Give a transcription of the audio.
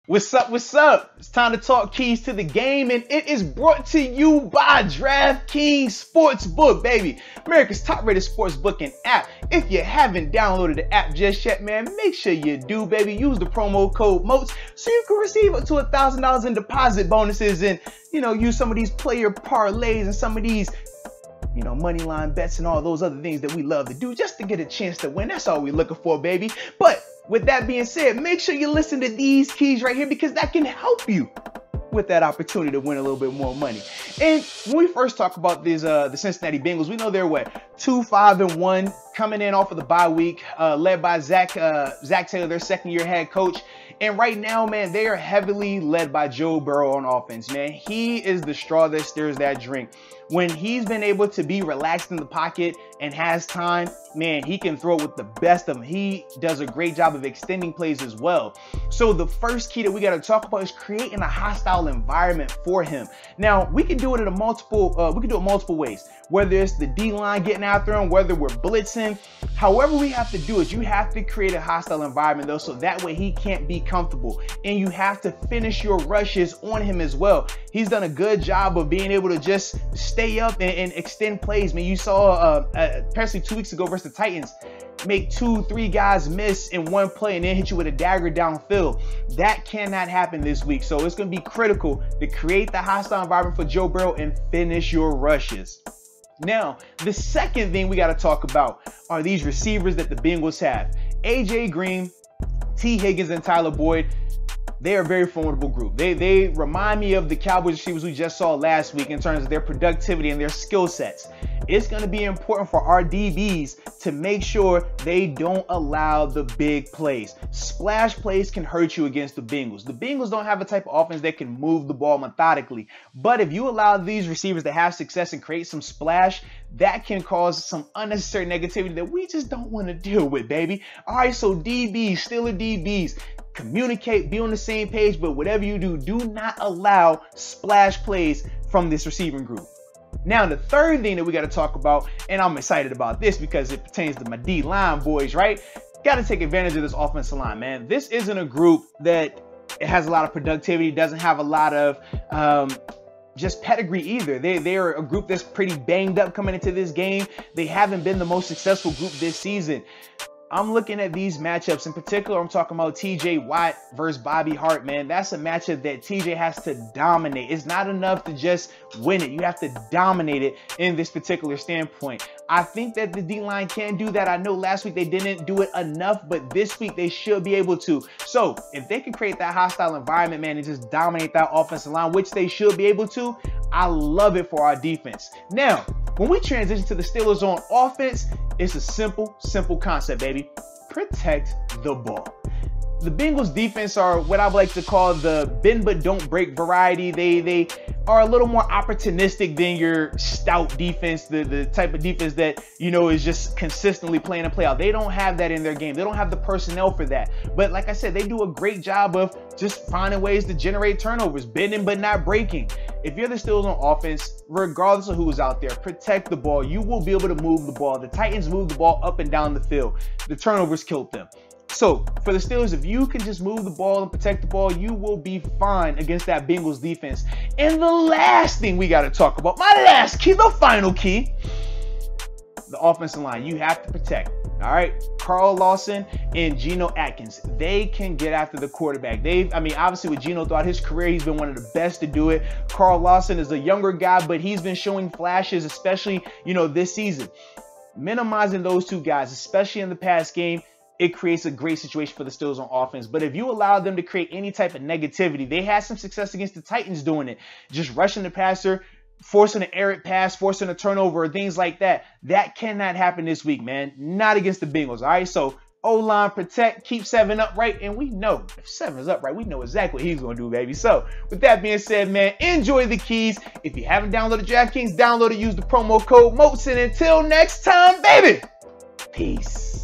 What's up? What's up? It's time to talk keys to the game, and it is brought to you by DRAFTKINGS Sportsbook, baby. America's top-rated sportsbook and app. If you haven't downloaded the app just yet, man, make sure you do, baby. Use the promo code Moats so you can receive up to $1,000 in deposit bonuses and, use some of these player parlays and some of these money line bets and all those other things that we love to do just to get a chance to win. That's all we're looking for, baby. But with that being said, make sure you listen to these keys right here because that can help you with that opportunity to win a little bit more money. And when we first talk about these, the Cincinnati Bengals, we know they're 2-5-1 coming in off of the bye week, led by Zach Taylor, their second-year head coach. And right now, man, they are heavily led by Joe Burrow on offense, man. He is the straw that stirs that drink. When he's been able to be relaxed in the pocket and has time, man, he can throw with the best of them. He does a great job of extending plays as well. So the first key that we got to talk about is creating a hostile environment for him. Now, we can do it in multiple ways. Whether it's the D-line getting after him, whether we're blitzing, however we have to do it, you have to create a hostile environment though, so that way he can't be comfortable. And you have to finish your rushes on him as well. He's done a good job of being able to just stay up and extend plays. Man, you saw apparently 2 weeks ago versus the Titans, make 2-3 guys miss in one play and then hit you with a dagger downfield. That cannot happen this week. So it's going to be critical to create the hostile environment for Joe Burrow and finish your rushes. Now, the second thing we got to talk about are these receivers that the Bengals have. AJ Green, T. Higgins, and Tyler Boyd. They are a very formidable group. They remind me of the Cowboys receivers we just saw last week in terms of their productivity and their skill sets. It's going to be important for our DBs to make sure they don't allow the big plays. Splash plays can hurt you against the Bengals. The Bengals don't have a type of offense that can move the ball methodically. But if you allow these receivers to have success and create some splash, that can cause some unnecessary negativity that we just don't want to deal with, baby. All right, so DBs, Steeler DBs, communicate, be on the same page, but whatever you do, do not allow splash plays from this receiving group. Now, the third thing that we got to talk about, and I'm excited about this because it pertains to my D-line boys, right? Got to take advantage of this offensive line, man. This isn't a group that has a lot of productivity, doesn't have a lot of just pedigree either. They are a group that's pretty banged up coming into this game. They haven't been the most successful group this season. I'm looking at these matchups. In particular, I'm talking about TJ Watt versus Bobby Hart, man. That's a matchup that TJ has to dominate. It's not enough to just win it. You have to dominate it in this particular standpoint. I think that the D-line can do that. I know last week they didn't do it enough, but this week they should be able to. So if they can create that hostile environment, man, and just dominate that offensive line, which they should be able to, I love it for our defense. Now, when we transition to the Steelers on offense, it's a simple concept, baby. Protect the ball. The Bengals defense are what I would like to call the bend but don't break variety. They are a little more opportunistic than your stout defense, the type of defense that, is just consistently playing and play out. They don't have that in their game. They don't have the personnel for that. But like I said, they do a great job of just finding ways to generate turnovers, bending but not breaking. If you're the Steelers on offense, regardless of who's out there, protect the ball. You will be able to move the ball. The Titans move the ball up and down the field. The turnovers killed them. So for the Steelers, if you can just move the ball and protect the ball, you will be fine against that Bengals defense. And the last thing we got to talk about, my last key, the final key, the offensive line. You have to protect. All right, Carl Lawson and Geno Atkins, they can get after the quarterback. Obviously with Geno throughout his career, he's been one of the best to do it. Carl Lawson is a younger guy, but he's been showing flashes, especially, this season. Minimizing those two guys, especially in the pass game, it creates a great situation for the Steelers on offense. But if you allow them to create any type of negativity, they had some success against the Titans doing it, just rushing the passer, forcing an errant pass, forcing a turnover, things like that. That cannot happen this week, man. Not against the Bengals, all right? So O-line, protect, keep 7 upright, and we know if 7 is upright, we know exactly what he's going to do, baby. So with that being said, man, enjoy the keys. If you haven't downloaded DraftKings, download it, use the promo code Moats, and until next time, baby, peace.